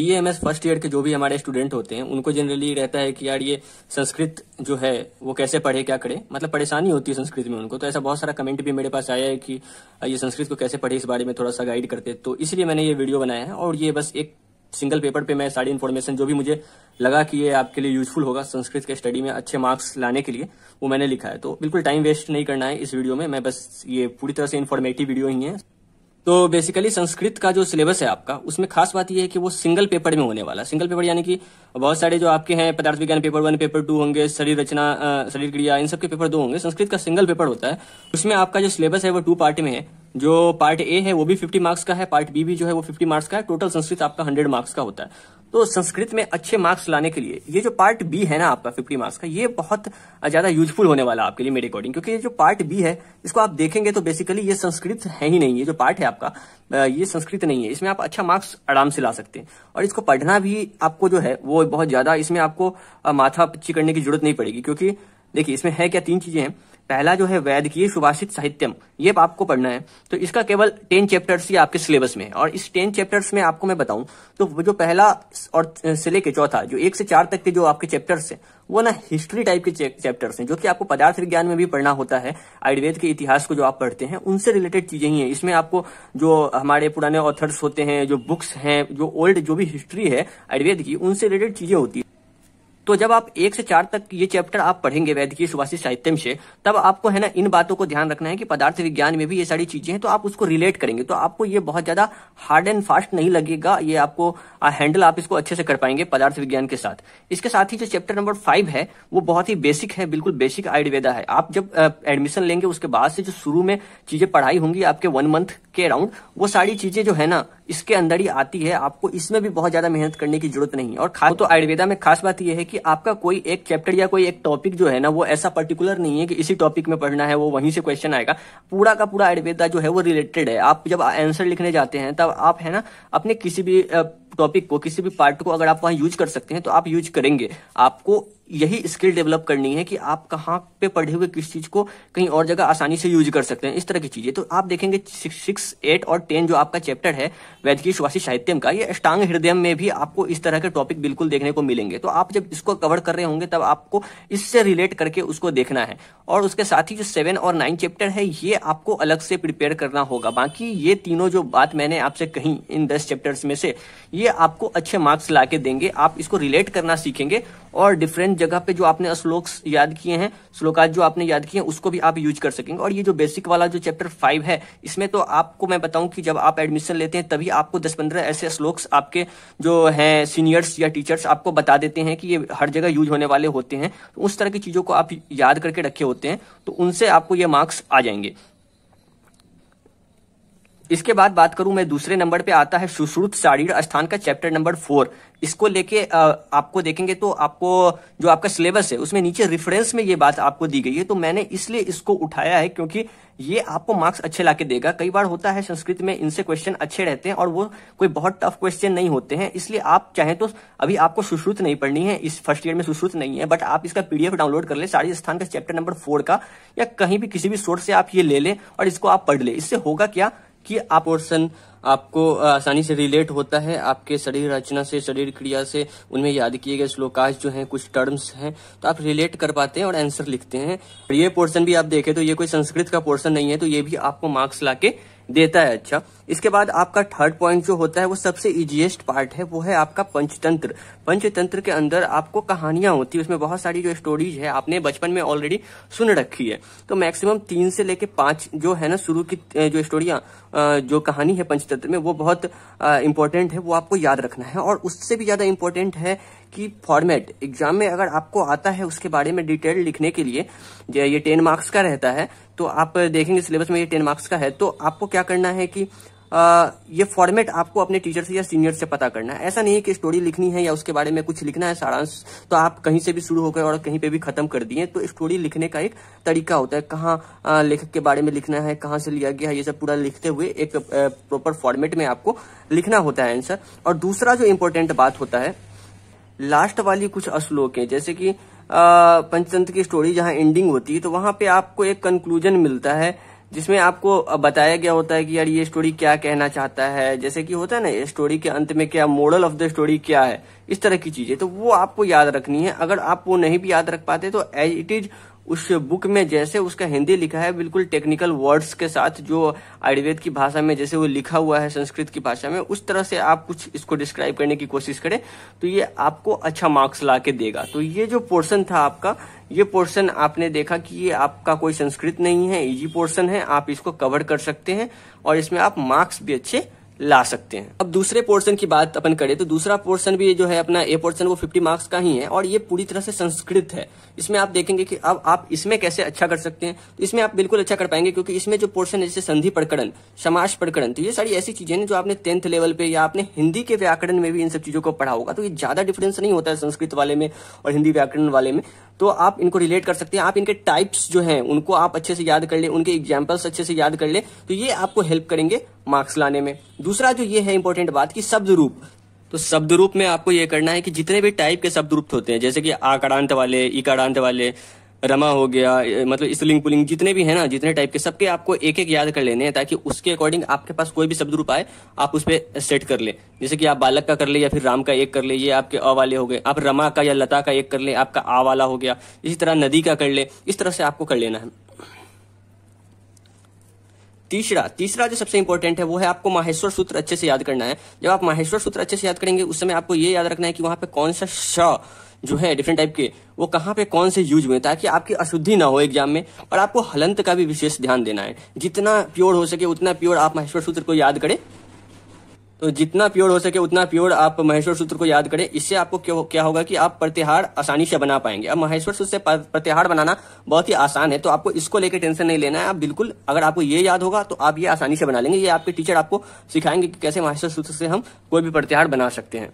BAMS first year के जो भी हमारे स्टूडेंट होते हैं उनको जनरली रहता है कि यार ये संस्कृत जो है वो कैसे पढ़े, क्या करे, मतलब परेशानी होती है संस्कृत में उनको। तो ऐसा बहुत सारा कमेंट भी मेरे पास आया है कि ये संस्कृत को कैसे पढ़े, इस बारे में थोड़ा सा गाइड करते। तो इसलिए मैंने ये वीडियो बनाया है और ये बस एक सिंगल पेपर पे मैं सारी इन्फॉर्मेशन जो भी मुझे लगा कि ये आपके लिए यूजफुल होगा संस्कृत के स्टडी में अच्छे मार्क्स लाने के लिए, वो मैंने लिखा है। तो बिल्कुल टाइम वेस्ट नहीं करना है इस वीडियो में, मैं बस ये पूरी तरह से इन्फॉर्मेटिव वीडियो ही है। तो बेसिकली संस्कृत का जो सिलेबस है आपका, उसमें खास बात यह है कि वो सिंगल पेपर में होने वाला है। सिंगल पेपर यानी कि बहुत सारे जो आपके हैं पदार्थ विज्ञान पेपर 1 पेपर 2 होंगे, शरीर रचना, शरीर क्रिया, इन सब के पेपर 2 होंगे। संस्कृत का सिंगल पेपर होता है। उसमें आपका जो सिलेबस है वो 2 पार्ट में है। जो पार्ट ए है वो भी 50 मार्क्स का है, पार्ट बी भी जो है वो 50 मार्क्स का है। टोटल संस्कृत आपका 100 मार्क्स का होता है। तो संस्कृत में अच्छे मार्क्स लाने के लिए ये जो पार्ट बी है ना आपका 50 मार्क्स का, ये बहुत ज्यादा यूजफुल होने वाला आपके लिए मेरे अकॉर्डिंग। क्योंकि ये जो पार्ट बी है इसको आप देखेंगे तो बेसिकली ये संस्कृत है ही नहीं। ये जो पार्ट है आपका ये संस्कृत नहीं है। इसमें आप अच्छा मार्क्स आराम से ला सकते हैं और इसको पढ़ना भी आपको जो है वो बहुत ज्यादा, इसमें आपको माथा पच्ची करने की जरूरत नहीं पड़ेगी। क्योंकि देखिए इसमें है क्या, 3 चीजें हैं। पहला जो है वैदिकीय सुभाषित साहित्यम, ये आपको पढ़ना है। तो इसका केवल 10 चैप्टर्स ही आपके सिलेबस में है। और इस 10 चैप्टर्स में आपको मैं बताऊं तो वो जो पहला और से लेके चौथा जो 1 से 4 तक के जो आपके चैप्टर्स हैं वो ना हिस्ट्री टाइप के चैप्टर्स हैं, जो कि आपको पदार्थ विज्ञान में भी पढ़ना होता है। आयुर्वेद के इतिहास को जो आप पढ़ते हैं उनसे रिलेटेड चीजें ही हैं। इसमें आपको जो हमारे पुराने ऑथर्स होते हैं, जो बुक्स हैं, जो ओल्ड जो भी हिस्ट्री है आयुर्वेद की, उनसे रिलेटेड चीजें होती है। तो जब आप 1 से 4 तक ये चैप्टर आप पढ़ेंगे वैदिकीय सुभाषित साहित्यम से, तब आपको है ना इन बातों को ध्यान रखना है कि पदार्थ विज्ञान में भी ये सारी चीजें हैं। तो आप उसको रिलेट करेंगे तो आपको ये बहुत ज्यादा हार्ड एंड फास्ट नहीं लगेगा। ये आपको हैंडल आप इसको अच्छे से कर पाएंगे पदार्थ विज्ञान के साथ। इसके साथ ही जो चैप्टर नंबर 5 है वो बहुत ही बेसिक है, बिल्कुल बेसिक आयुर्वेदा है। आप जब एडमिशन लेंगे उसके बाद से जो शुरू में चीजें पढ़ाई होंगी आपके 1 मंथ के अराउंड, वो सारी चीजें जो है ना इसके अंदर ही आती है। आपको इसमें भी बहुत ज्यादा मेहनत करने की जरूरत नहीं है। और खास तो आयुर्वेदा में खास बात यह है कि आपका कोई एक चैप्टर या कोई एक टॉपिक जो है ना वो ऐसा पर्टिकुलर नहीं है कि इसी टॉपिक में पढ़ना है, वो वहीं से क्वेश्चन आएगा। पूरा का पूरा आयुर्वेदा जो है वो रिलेटेड है। आप जब आंसर लिखने जाते हैं तब आप है ना अपने किसी भी टॉपिक को, किसी भी पार्ट को अगर आप वहां यूज कर सकते हैं तो आप यूज करेंगे। आपको यही स्किल डेवलप करनी है कि आप कहाँ पे पढ़े हुए किस चीज को कहीं और जगह आसानी से यूज कर सकते हैं, इस तरह की चीजें। तो आप देखेंगे 6, 8 और 10 जो आपका चैप्टर है वैदिकीय सुभाषित साहित्यम का, ये अष्टांग हृदय में भी आपको इस तरह के टॉपिक बिल्कुल देखने को मिलेंगे। तो आप जब इसको कवर कर रहे होंगे तब आपको इससे रिलेट करके उसको देखना है। और उसके साथ ही जो 7 और 9 चैप्टर है ये आपको अलग से प्रिपेयर करना होगा। बाकी ये तीनों जो बात मैंने आपसे कही इन 10 चैप्टर्स में से, ये आपको अच्छे मार्क्स ला के देंगे। आप इसको रिलेट करना सीखेंगे और डिफरेंट जगह पे जो आपने श्लोक याद किए हैं, श्लोकाज जो आपने याद किए हैं, उसको भी आप यूज कर सकेंगे। और ये जो बेसिक वाला जो चैप्टर 5 है, इसमें तो आपको मैं बताऊं कि जब आप एडमिशन लेते हैं तभी आपको 10-15 ऐसे श्लोक्स आपके जो हैं सीनियर्स या टीचर्स आपको बता देते हैं कि ये हर जगह यूज होने वाले होते हैं। तो उस तरह की चीजों को आप याद करके रखे होते हैं, तो उनसे आपको ये मार्क्स आ जाएंगे। इसके बाद बात करूं मैं, दूसरे नंबर पे आता है सुश्रुत शारीर अस्थान का चैप्टर नंबर 4। इसको लेके आपको देखेंगे तो आपको जो आपका सिलेबस है उसमें नीचे रेफरेंस में ये बात आपको दी गई है। तो मैंने इसलिए इसको उठाया है क्योंकि ये आपको मार्क्स अच्छे लाके देगा। कई बार होता है संस्कृत में इनसे क्वेश्चन अच्छे रहते हैं और वो कोई बहुत टफ क्वेश्चन नहीं होते हैं। इसलिए आप चाहें तो अभी आपको सुश्रुत नहीं पढ़नी है, इस फर्स्ट ईयर में सुश्रुत नहीं है, बट आप इसका पीडीएफ डाउनलोड कर ले शारीर अस्थान का चैप्टर नंबर 4 का, या कहीं भी किसी भी सोर्स से आप ये ले लें और इसको आप पढ़ ले। इससे होगा क्या कि आप पोर्शन आपको आसानी से रिलेट होता है आपके शरीर रचना से, शरीर क्रिया से, उनमें याद किए गए श्लोकाज जो हैं, कुछ टर्म्स हैं, तो आप रिलेट कर पाते हैं और आंसर लिखते हैं। ये पोर्शन भी आप देखें तो ये कोई संस्कृत का पोर्शन नहीं है, तो ये भी आपको मार्क्स लाके देता है। अच्छा, इसके बाद आपका थर्ड पॉइंट जो होता है वो सबसे इजीएस्ट पार्ट है, वो है आपका पंचतंत्र। पंचतंत्र के अंदर आपको कहानियां होती है, उसमें बहुत सारी जो स्टोरीज है आपने बचपन में ऑलरेडी सुन रखी है। तो मैक्सिमम 3 से लेके 5 जो है ना शुरू की जो स्टोरियां, जो कहानी है पंचतंत्र में, वो बहुत इंपॉर्टेंट है, वो आपको याद रखना है। और उससे भी ज्यादा इंपॉर्टेंट है कि फॉर्मेट एग्जाम में अगर आपको आता है उसके बारे में डिटेल लिखने के लिए, ये 10 मार्क्स का रहता है। तो आप देखेंगे सिलेबस में ये 10 मार्क्स का है, तो आपको क्या करना है कि ये फॉर्मेट आपको अपने टीचर से या सीनियर से पता करना है। ऐसा नहीं है कि स्टोरी लिखनी है या उसके बारे में कुछ लिखना है सारांश, तो आप कहीं से भी शुरू होकर और कहीं पे भी खत्म कर दिए। तो स्टोरी लिखने का एक तरीका होता है, कहाँ लेखक के बारे में लिखना है, कहाँ से लिया गया है, ये सब पूरा लिखते हुए एक प्रॉपर फॉर्मेट में आपको लिखना होता है आंसर। और दूसरा जो इम्पोर्टेंट बात होता है, लास्ट वाली कुछ श्लोक है, जैसे कि पंचतंत्र की स्टोरी जहां एंडिंग होती है तो वहां पे आपको एक कंक्लूजन मिलता है जिसमें आपको बताया गया होता है कि यार ये स्टोरी क्या कहना चाहता है, जैसे कि होता है ना स्टोरी के अंत में क्या मोरल ऑफ द स्टोरी क्या है, इस तरह की चीजें, तो वो आपको याद रखनी है। अगर आप वो नहीं भी याद रख पाते तो एज इट इज उस बुक में जैसे उसका हिंदी लिखा है बिल्कुल टेक्निकल वर्ड्स के साथ, जो आयुर्वेद की भाषा में जैसे वो लिखा हुआ है संस्कृत की भाषा में, उस तरह से आप कुछ इसको डिस्क्राइब करने की कोशिश करें तो ये आपको अच्छा मार्क्स ला के देगा। तो ये जो पोर्शन था आपका, ये पोर्शन आपने देखा कि ये आपका कोई संस्कृत नहीं है, इजी पोर्शन है, आप इसको कवर कर सकते हैं और इसमें आप मार्क्स भी अच्छे ला सकते हैं। अब दूसरे पोर्शन की बात अपन करें तो दूसरा पोर्शन भी जो है अपना ए पोर्शन वो 50 मार्क्स का ही है और ये पूरी तरह से संस्कृत है। इसमें आप देखेंगे कि अब आप इसमें कैसे अच्छा कर सकते हैं, तो इसमें आप बिल्कुल अच्छा कर पाएंगे क्योंकि इसमें जो पोर्शन है जैसे संधि प्रकरण, समास प्रकरण, तो ये सारी ऐसी चीजें हैं जो आपने 10th लेवल पे या आपने हिंदी के व्याकरण में भी इन सब चीजों को पढ़ा होगा। तो ये ज्यादा डिफरेंस नहीं होता है संस्कृत वाले में और हिंदी व्याकरण वाले में, तो आप इनको रिलेट कर सकते हैं। आप इनके टाइप्स जो हैं उनको आप अच्छे से याद कर ले, उनके एग्जाम्पल्स अच्छे से याद कर ले, तो ये आपको हेल्प करेंगे मार्क्स लाने में। दूसरा जो ये है इंपॉर्टेंट बात कि शब्द रूप, तो शब्द रूप में आपको ये करना है कि जितने भी टाइप के शब्द रूप होते हैं जैसे कि आकारांत वाले, इकारांत वाले, रमा हो गया, मतलब स्त्रीलिंग पुल्लिंग जितने भी है ना, जितने टाइप के, सबके आपको एक एक याद कर लेने हैं ताकि उसके अकॉर्डिंग आपके पास कोई भी शब्द रूप आए आप उस पर सेट कर ले। जैसे कि आप बालक का कर ले या फिर राम का एक कर ले, ये आपके अ वाले हो गए। आप रमा का या लता का एक कर ले, आपका आ वाला हो गया। इसी तरह नदी का कर ले, इस तरह से आपको कर लेना है। तीसरा जो सबसे इंपॉर्टेंट है वो है आपको माहेश्वर सूत्र अच्छे से याद करना है। जब आप माहेश्वर सूत्र अच्छे से याद करेंगे उस समय आपको ये याद रखना है कि वहां पे कौन सा श जो है डिफरेंट टाइप के वो कहाँ पे कौन से यूज हुए, ताकि आपकी अशुद्धि ना हो एग्जाम में। और आपको हलंत का भी विशेष ध्यान देना है, जितना प्योर हो सके उतना प्योर आप माहेश्वर सूत्र को याद करें। तो जितना प्योर हो सके उतना प्योर आप माहेश्वर सूत्र को याद करें। इससे आपको क्या होगा कि आप प्रत्याहार आसानी से बना पाएंगे। अब माहेश्वर सूत्र से प्रत्याहार बनाना बहुत ही आसान है, तो आपको इसको लेकर टेंशन नहीं लेना है। आप बिल्कुल, अगर आपको ये याद होगा तो आप ये आसानी से बना लेंगे। ये आपके टीचर आपको सिखाएंगे कि कैसे माहेश्वर सूत्र से हम कोई भी प्रत्याहार बना सकते हैं।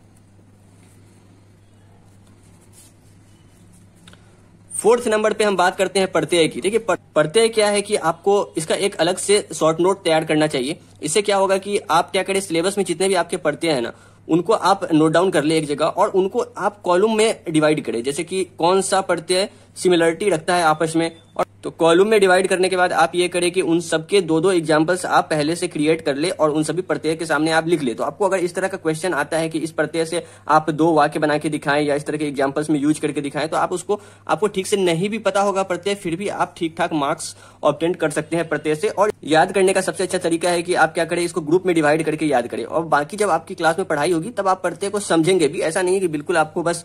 4th नंबर पे हम बात करते हैं प्रत्यय की। देखिए प्रत्यय क्या है कि आपको इसका एक अलग से शॉर्ट नोट तैयार करना चाहिए। इससे क्या होगा कि आप क्या करें, सिलेबस में जितने भी आपके प्रत्यय है ना उनको आप नोट डाउन कर ले एक जगह और उनको आप कॉलम में डिवाइड करें। जैसे कि कौन सा प्रत्यय सिमिलरिटी रखता है आपस में, और तो कॉलम में डिवाइड करने के बाद आप ये करें कि उन सबके दो एग्जांपल्स आप पहले से क्रिएट कर ले और उन सभी प्रत्यय के सामने आप लिख ले। तो आपको अगर इस तरह का क्वेश्चन आता है कि इस प्रत्यय से आप 2 वाक्य बना के दिखाएं या इस तरह के एग्जांपल्स में यूज करके दिखाएं, तो आप उसको, आपको ठीक से नहीं भी पता होगा प्रत्यय, फिर भी आप ठीक ठाक मार्क्स ऑब्टेन कर सकते हैं प्रत्यय से। और याद करने का सबसे अच्छा तरीका है कि आप क्या करें, इसको ग्रुप में डिवाइड करके याद करें और बाकी जब आपकी क्लास में पढ़ाई होगी तब आप प्रत्यय को समझेंगे भी। ऐसा नहीं है कि बिल्कुल आपको बस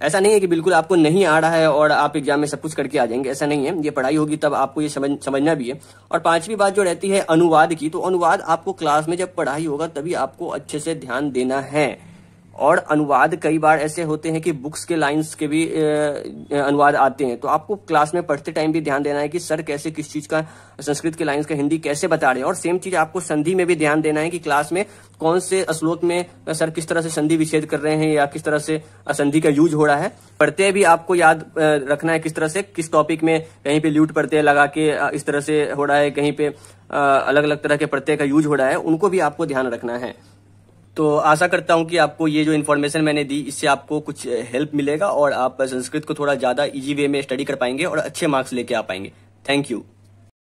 ऐसा नहीं है कि बिल्कुल आपको नहीं आ रहा है और आप एग्जाम में सब कुछ करके आ जाएंगे, ऐसा नहीं है। ये पढ़ाई होगी तब आपको ये समझना भी है। और 5वीं बात जो रहती है अनुवाद की, तो अनुवाद आपको क्लास में जब पढ़ाई होगा तभी आपको अच्छे से ध्यान देना है। और अनुवाद कई बार ऐसे होते हैं कि बुक्स के लाइंस के भी अनुवाद आते हैं, तो आपको क्लास में पढ़ते टाइम भी ध्यान देना है कि सर कैसे किस चीज का संस्कृत के लाइंस का हिंदी कैसे बता रहे हैं। और सेम चीज आपको संधि में भी ध्यान देना है कि क्लास में कौन से श्लोक में सर किस तरह से संधि विच्छेद कर रहे हैं या किस तरह से संधि का यूज हो रहा है। प्रत्यय भी आपको याद रखना है किस तरह से, किस टॉपिक में कहीं पे ल्यूट प्रत्यय लगा के इस तरह से हो रहा है, कहीं पे अलग अलग तरह के प्रत्यय का यूज हो रहा है, उनको भी आपको ध्यान रखना है। तो आशा करता हूं कि आपको ये जो इन्फॉर्मेशन मैंने दी इससे आपको कुछ हेल्प मिलेगा और आप संस्कृत को थोड़ा ज्यादा इजी वे में स्टडी कर पाएंगे और अच्छे मार्क्स लेके आ पाएंगे। Thank you.